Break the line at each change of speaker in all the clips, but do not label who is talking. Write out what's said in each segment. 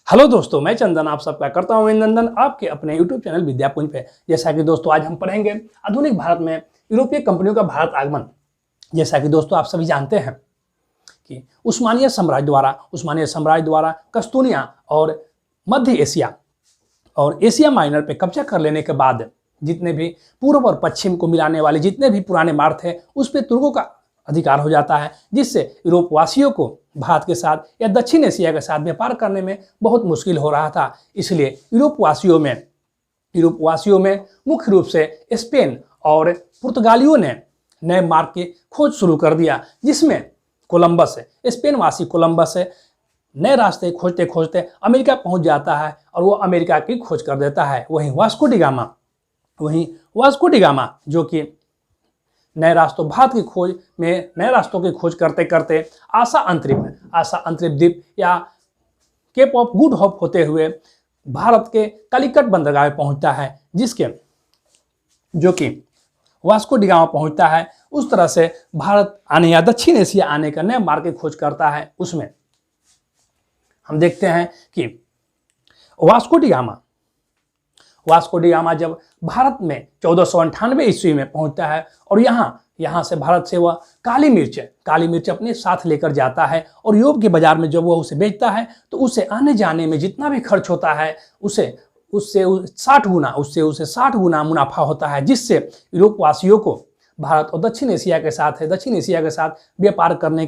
Hello दोस्तों, मैं चंदन आप सबका करता हूं अभिनंदन आपके अपने YouTube चैनल विद्यापुंज पे। जैसा कि दोस्तों आज हम पढ़ेंगे आधुनिक भारत में यूरोपीय कंपनियों का भारत आगमन। जैसा कि दोस्तों आप सभी जानते हैं कि उस्मानिया साम्राज्य द्वारा कस्तूनिया और मध्य एशिया और एशिया माइनर पे कब्जा कर लेने के बाद जितने भी पूर्व और पश्चिम को मिलाने वाले जितने भी पुराने मार्ग थे उस पर तुर्कों का अधिकार हो जाता है, जिससे यूरोप वासियों को भारत के साथ या दक्षिण एशिया के साथ व्यापार करने में बहुत मुश्किल हो रहा था। इसलिए यूरोप वासियों में मुख्य रूप से स्पेन और पुर्तगालियों ने नए मार्ग की खोज शुरू कर दिया, जिसमें स्पेन वासी कोलंबस नए रास्ते खोजते खोजते अमेरिका पहुंच जाता है और वो अमेरिका की खोज कर देता है। वहीं वास्को डी गामा जो कि भारत की खोज में नए रास्तों की खोज करते करते आशा अंतरिप द्वीप या केप ऑफ गुड होप होते हुए भारत के कलिकट बंदरगाह में पहुंचता है, जो कि वास्को डी गामा पहुंचता है। उस तरह से भारत आने या दक्षिण एशिया आने का नया मार्ग की खोज करता है। उसमें हम देखते हैं कि वास्को डी गामा जब भारत में 1498 ईस्वी में पहुंचता है और यहाँ से भारत से वह काली मिर्च अपने साथ लेकर जाता है और यूरोप के बाजार में जब वह उसे बेचता है तो उसे आने जाने में जितना भी खर्च होता है उससे 60 गुना मुनाफा होता है, जिससे यूरोप वासियों को भारत और दक्षिण एशिया के साथ व्यापार करने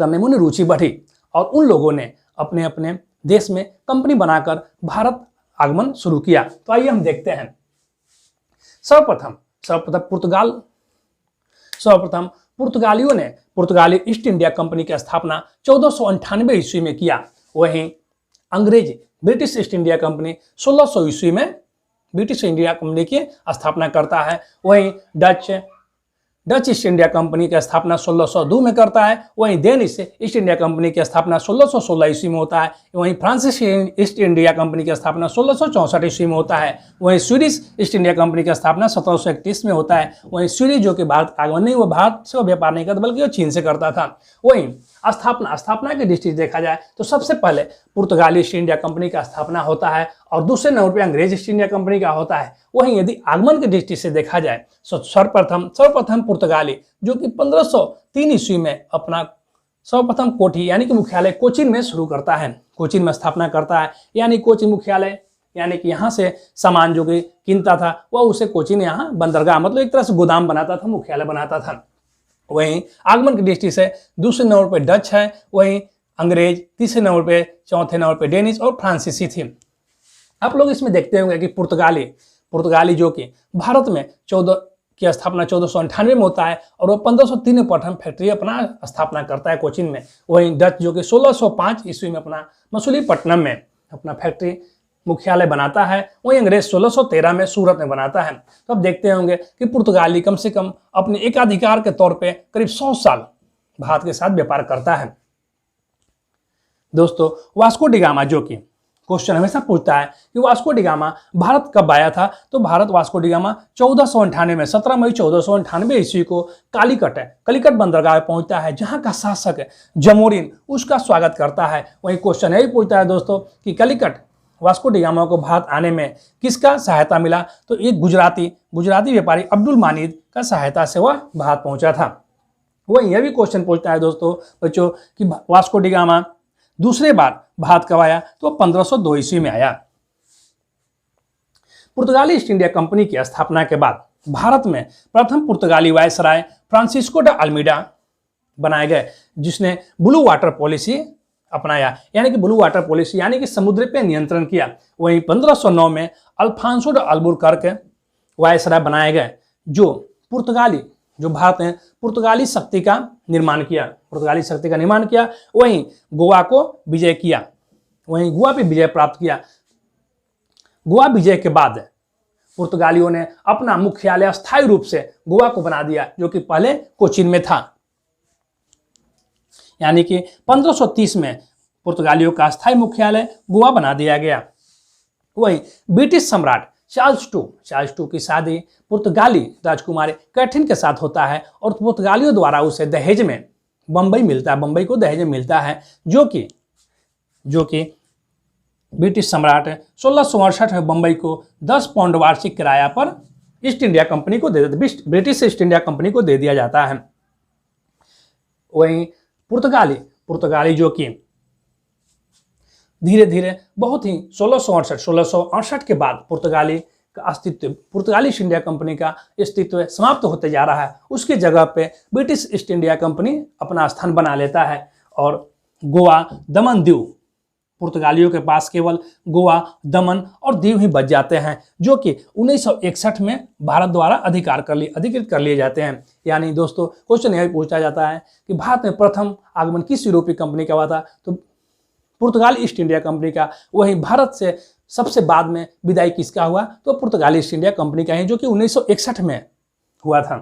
में उन्हें रुचि बढ़ी और उन लोगों ने अपने अपने देश में कंपनी बनाकर भारत आगमन शुरू किया। तो आइए हम देखते हैं। सर्वप्रथम पुर्तगालियों ने पुर्तगाली ईस्ट इंडिया कंपनी की स्थापना 1498 ईस्वी में किया। वहीं अंग्रेज ब्रिटिश ईस्ट इंडिया कंपनी 1600 ईस्वी में ब्रिटिश इंडिया कंपनी की स्थापना करता है। वहीं डच ईस्ट इंडिया कंपनी की स्थापना 1602 में करता है। वहीं डेनिश ईस्ट इंडिया कंपनी की स्थापना 1616 ईस्वी में होता है। वहीं फ्रांसीसी ईस्ट इंडिया कंपनी की स्थापना 1664 ईस्वी में होता है। वहीं स्वीडिश ईस्ट इंडिया कंपनी की स्थापना 1731 में होता है। वहीं स्वीडिश जो कि भारत आगमन नहीं, वो भारत से व्यापार नहीं करता बल्कि वो चीन से करता था। वहीं स्थापना की दृष्टि से देखा जाए तो सबसे पहले पुर्तगाली ईस्ट इंडिया कंपनी का स्थापना होता है और दूसरे नंबर पर अंग्रेज ईस्ट इंडिया कंपनी का होता है। वहीं यदि आगमन की दृष्टि से देखा जाए तो सर्वप्रथम पुर्तगाली जो कि 1503 ईस्वी में अपना सर्वप्रथम कोठी यानी कि मुख्यालय कोचीन में शुरू करता है, कोचीन में स्थापना करता है। यानी कोचीन मुख्यालय यानी कि यहाँ से सामान जो कि कीनता था वह उसे कोचीन यहाँ बंदरगाह मतलब एक तरह से गोदाम बनाता था, मुख्यालय बनाता था। वहीं आगमन की दृष्टि से दूसरे नंबर पर डच है, वहीं अंग्रेज तीसरे नंबर पे, चौथे नंबर पे डेनिश और फ्रांसीसी थी। आप लोग इसमें देखते होंगे कि पुर्तगाली जो कि भारत में की स्थापना 1498 में होता है और वो 1503 में प्रथम फैक्ट्री अपना स्थापना करता है कोचीन में। वहीं डच जो कि 1605 ईस्वी में अपना मसूलीपट्टनम में अपना फैक्ट्री मुख्यालय बनाता है। वहीं अंग्रेज 1613 में सूरत में बनाता है। तो अब देखते होंगे कि पुर्तगाली कम से कम अपने एकाधिकार के तौर पे करीब 100 साल भारत के साथ व्यापार करता है। दोस्तों वास्को डी गामा जो कि क्वेश्चन हमेशा पूछता है कि वास्को डी गामा भारत कब आया था, तो भारत वास्को डी गामा 1498 में 17 मई 1498 ईस्वी को कलिकट बंदरगाह में पहुंचता है, जहां का शासक जमोरिन उसका स्वागत करता है। वही क्वेश्चन यही पूछता है दोस्तों कि कलिकट वास्को डी गामा को भारत आने में किसका सहायता मिला, तो एक गुजराती व्यापारी अब्दुल मानिद का सहायता से वह भारत पहुंचा था। वह यह भी क्वेश्चन पूछता है दोस्तों बच्चों कि वास्को डी गामा दूसरे बार भारत कब आया, तो 1502 ईस्वी में आया। पुर्तगाली ईस्ट इंडिया कंपनी की स्थापना के बाद भारत में प्रथम पुर्तगाली वायसराय फ्रांसिस्को डे अल्मीडा बनाए गए, जिसने ब्लू वाटर पॉलिसी अपनाया यानी कि समुद्र पे नियंत्रण किया। वहीं 1509 में अल्फांसो डे अल्बुकर्क वायसराय बनाए गए, जो भारत ने पुर्तगाली शक्ति का निर्माण किया। वहीं गोवा पे विजय प्राप्त किया। गोवा विजय के बाद पुर्तगालियों ने अपना मुख्यालय अस्थायी रूप से गोवा को बना दिया, जो कि पहले कोचीन में था। यानी कि 1530 में पुर्तगालियों का अस्थायी मुख्यालय गोवा बना दिया गया। वहीं ब्रिटिश सम्राट चार्ल्स टू की शादी पुर्तगाली राजकुमारी कैथरीन के साथ होता है और पुर्तगालियों द्वारा उसे दहेज में बम्बई को दहेज में मिलता है, जो कि जो कि ब्रिटिश सम्राट 1668 में बंबई को 10 पाउंड वार्षिक किराया पर ईस्ट इंडिया कंपनी को दे देते, ब्रिटिश ईस्ट इंडिया कंपनी को दे दिया जाता है। वहीं पुर्तगाली जो कि धीरे धीरे बहुत ही 1668 के बाद पुर्तगाली का अस्तित्व, पुर्तगाली ईस्ट इंडिया कंपनी का अस्तित्व समाप्त होते जा रहा है। उसकी जगह पे ब्रिटिश ईस्ट इंडिया कंपनी अपना स्थान बना लेता है और गोवा, दमन, दीव, पुर्तगालियों के पास केवल गोवा, दमन और दीव ही बच जाते हैं, जो कि 1961 में भारत द्वारा अधिकृत कर लिए जाते हैं। यानी दोस्तों क्वेश्चन यह पूछा जाता है कि भारत में प्रथम आगमन किस यूरोपीय कंपनी का हुआ था, तो पुर्तगाली ईस्ट इंडिया कंपनी का। वहीं भारत से सबसे बाद में विदाई किसका हुआ, तो पुर्तगाली ईस्ट इंडिया कंपनी का है, जो कि 1961 में हुआ था।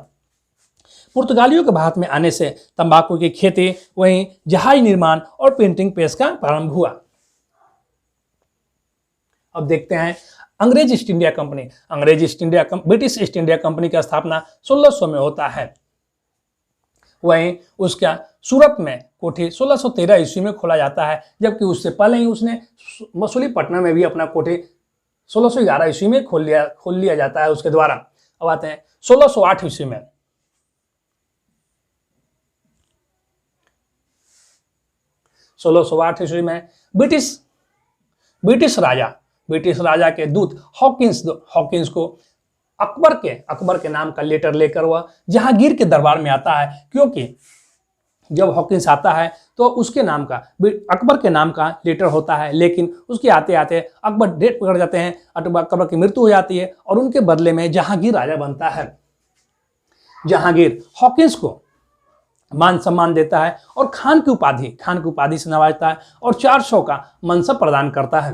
पुर्तगालियों के भारत में आने से तंबाकू की खेती, वहीं जहाज निर्माण और प्रिंटिंग प्रेस का प्रारंभ हुआ। अब देखते हैं अंग्रेज east India company. British East India company की स्थापना 1600 में होता है। वहीं उसका सूरत में कोठी 1613 ईस्वी में खोला जाता है, जबकि उससे पहले ही उसने मसूलीपट्टनम में भी अपना कोठी 1611 ईस्वी में खोल लिया जाता है उसके द्वारा। अब आते हैं 1608 ईस्वी में। 1608 ईस्वी में ब्रिटिश राजा के दूत हॉकिंस को अकबर के नाम का लेटर लेकर वह जहांगीर के दरबार में आता है, क्योंकि जब हॉकिंस आता है तो उसके नाम का, अकबर के नाम का लेटर होता है, लेकिन उसके आते आते अकबर डेट पकड़ जाते हैं, अकबर की मृत्यु हो जाती है और उनके बदले में जहांगीर राजा बनता है। जहांगीर हॉकिंस को मान सम्मान देता है और खान की उपाधि से नवाजता है और 400 का मनसब प्रदान करता है।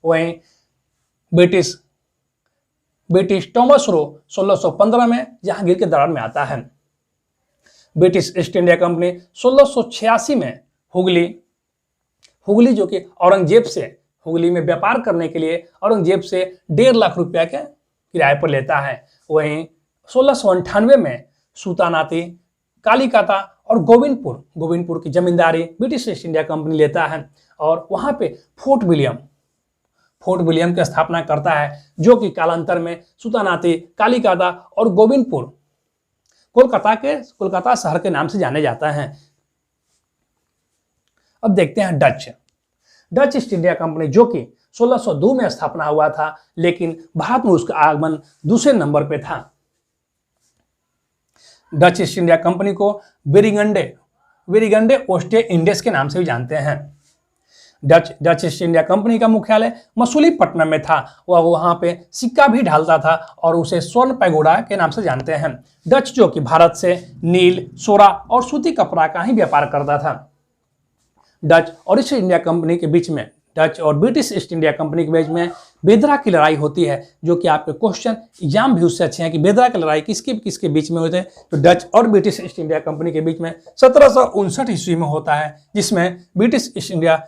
वहीं ब्रिटिश टॉमस रो 1615 में जहांगीर के दरबार में आता है। ब्रिटिश ईस्ट इंडिया कंपनी 1686 में हुगली जो कि औरंगजेब से, हुगली में व्यापार करने के लिए औरंगजेब से 1.5 लाख रुपया के किराए पर लेता है। वहीं 1698 में सुल्तानाती, कालीकाता और गोविंदपुर की जमींदारी ब्रिटिश ईस्ट इंडिया कंपनी लेता है और वहां पे फोर्ट विलियम की स्थापना करता है, जो कि कालांतर में सुल्तानाती, कालीकाता और गोविंदपुर कोलकाता शहर के नाम से जाने जाता है। अब देखते हैं डच ईस्ट इंडिया कंपनी, जो कि 1602 में स्थापना हुआ था, लेकिन भारत में उसका आगमन दूसरे नंबर पे था। डच ईस्ट इंडिया कंपनी को वेरिगंडे ओस्टे इंडेस के नाम से भी जानते हैं। डच ईस्ट इंडिया कंपनी का मुख्यालय मसूलीपट्टनम में था। वह वहां पे सिक्का भी ढालता था और उसे स्वर्ण पैगोडा के नाम से जानते हैं। डच जो कि भारत से नील, सोरा और सूती कपड़ा का ही व्यापार करता था। डच और ईस्ट इंडिया कंपनी के बीच में, डच और ब्रिटिश ईस्ट इंडिया कंपनी के बीच में बेदरा की लड़ाई होती है, जो कि आपके क्वेश्चन एग्जाम भी उससे अच्छे हैं कि बेदरा की लड़ाई किसके बीच में होते हैं। तो डच और ब्रिटिश ईस्ट इंडिया कंपनी के बीच में 1759 ईस्वी में होता है, जिसमें ब्रिटिश ईस्ट इंडिया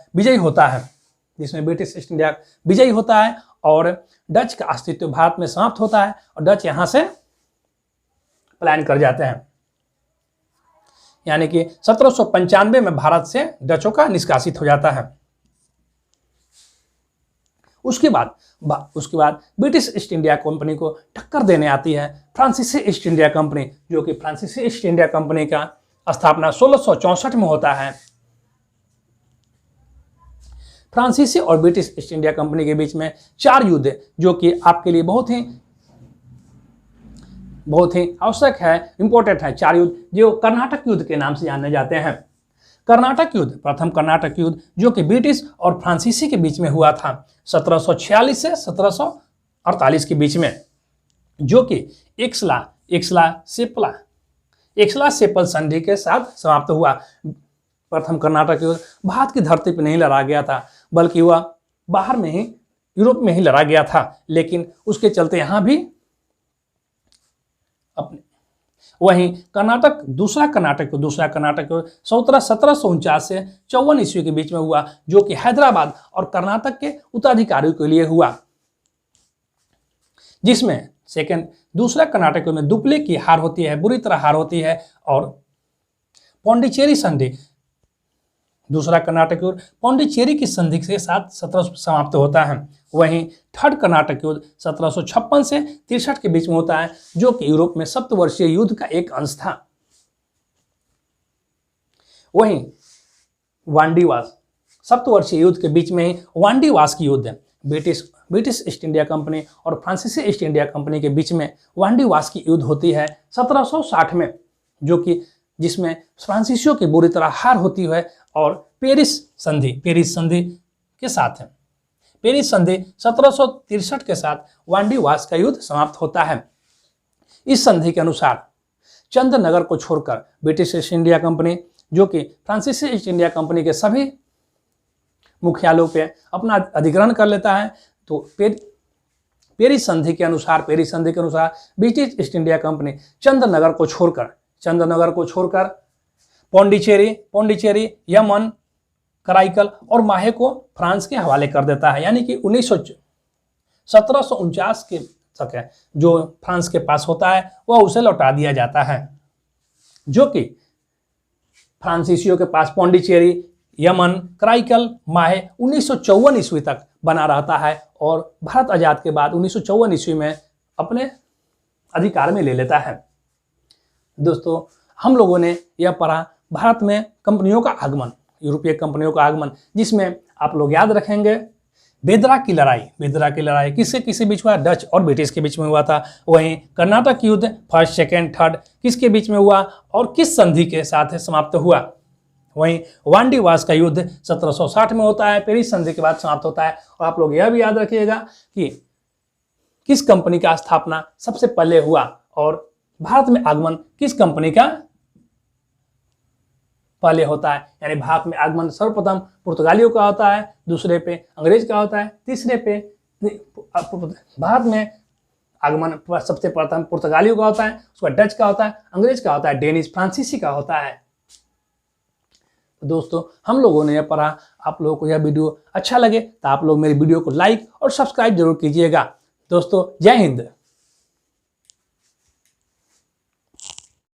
विजयी होता है और डच का अस्तित्व भारत में समाप्त होता है और डच यहां से पलायन कर जाते हैं। यानी कि 1795 में भारत से डचों का निष्कासित हो जाता है। उसके बाद ब्रिटिश ईस्ट इंडिया कंपनी को टक्कर देने आती है फ्रांसीसी ईस्ट इंडिया कंपनी, जो कि फ्रांसीसी ईस्ट इंडिया कंपनी का स्थापना 1664 में होता है। फ्रांसीसी और ब्रिटिश ईस्ट इंडिया कंपनी के बीच में 4 युद्ध, जो कि आपके लिए बहुत ही आवश्यक है, इंपॉर्टेंट है। 4 युद्ध जो कर्नाटक युद्ध के नाम से जाने जाते हैं। प्रथम कर्नाटक युद्ध जो कि ब्रिटिश और फ्रांसीसी के बीच में हुआ था 1746 से 1748 के बीच में, जो कि एक्सला सेपल संधि के साथ समाप्त हुआ। प्रथम कर्नाटक युद्ध भारत की धरती पर नहीं लड़ा गया था, बल्कि वह बाहर में ही, यूरोप में ही लड़ा गया था, लेकिन उसके चलते यहाँ भी अपने। वहीं दूसरा कर्नाटक 1749 से 54 ईस्वी के बीच में हुआ, जो कि हैदराबाद और कर्नाटक के उत्तराधिकारियों के लिए हुआ, जिसमें दूसरा कर्नाटक में दुपले की हार होती है, बुरी तरह हार होती है और पौंडीचेरी दूसरा कर्नाटक युद्ध पौंडीचेरी की संधि के साथ 1700 समाप्त होता है। वहीं थर्ड कर्नाटक युद्ध 1756 से 63 के बीच में होता है, जो कि यूरोप में सप्तवर्षीय युद्ध का एक अंश था। वहीं वांडीवास, सप्तवर्षीय युद्ध के बीच में ही वांडीवास की युद्ध है। ब्रिटिश ईस्ट इंडिया कंपनी और फ्रांसीसी ईस्ट इंडिया कंपनी के बीच में वांडीवास की युद्ध होती है 1760 में, जो कि जिसमें फ्रांसीसियों की बुरी तरह हार होती है और पेरिस संधि के साथ है। पेरिस संधि 1763 के साथ वांडीवास का युद्ध समाप्त होता है। इस संधि के अनुसार चंद्रनगर को छोड़कर ब्रिटिश ईस्ट इंडिया कंपनी, जो कि फ्रांसीसी ईस्ट इंडिया कंपनी के सभी मुख्यालयों पे अपना अधिग्रहण कर लेता है। तो पेरिस संधि के अनुसार British East India Company Chandernagore को छोड़कर पौंडीचेरी, यमन, कराईकल और माहे को फ्रांस के हवाले कर देता है। यानी कि 1749 के तक है जो फ्रांस के पास होता है वह उसे लौटा दिया जाता है, जो कि फ्रांसीसियों के पास पौंडीचेरी, यमन, कराईकल, माहे 1954 ईस्वी तक बना रहता है और भारत आजाद के बाद 1954 ईस्वी में अपने अधिकार में ले लेता है। दोस्तों, हम लोगों ने यह पढ़ा भारत में कंपनियों का आगमन, यूरोपीय कंपनियों का आगमन, जिसमें आप लोग याद रखेंगे बेदरा की लड़ाई किसके बीच हुआ? डच और ब्रिटिश के बीच में हुआ था। वहीं कर्नाटक युद्ध फर्स्ट, सेकेंड, थर्ड किसके बीच में हुआ और किस संधि के साथ समाप्त हुआ? वहीं वांडीवास का युद्ध 1760 में होता है, पेरिस संधि के बाद समाप्त होता है। और आप लोग यह भी याद रखिएगा कि किस कंपनी का स्थापना सबसे पहले हुआ और भारत में आगमन किस कंपनी का पहले होता है। यानी भारत में आगमन सर्वप्रथम पुर्तगालियों का होता है, दूसरे पे अंग्रेज का होता है, तीसरे पे भारत में आगमन सबसे प्रथम पुर्तगालियों का होता है, उसका डच का होता है, अंग्रेज का होता है, डेनिश, फ्रांसीसी का होता है। तो दोस्तों, हम लोगों ने यह पढ़ा। आप लोगों को यह वीडियो अच्छा लगे तो आप लोग मेरी वीडियो को लाइक और सब्सक्राइब जरूर कीजिएगा। दोस्तों, जय हिंद।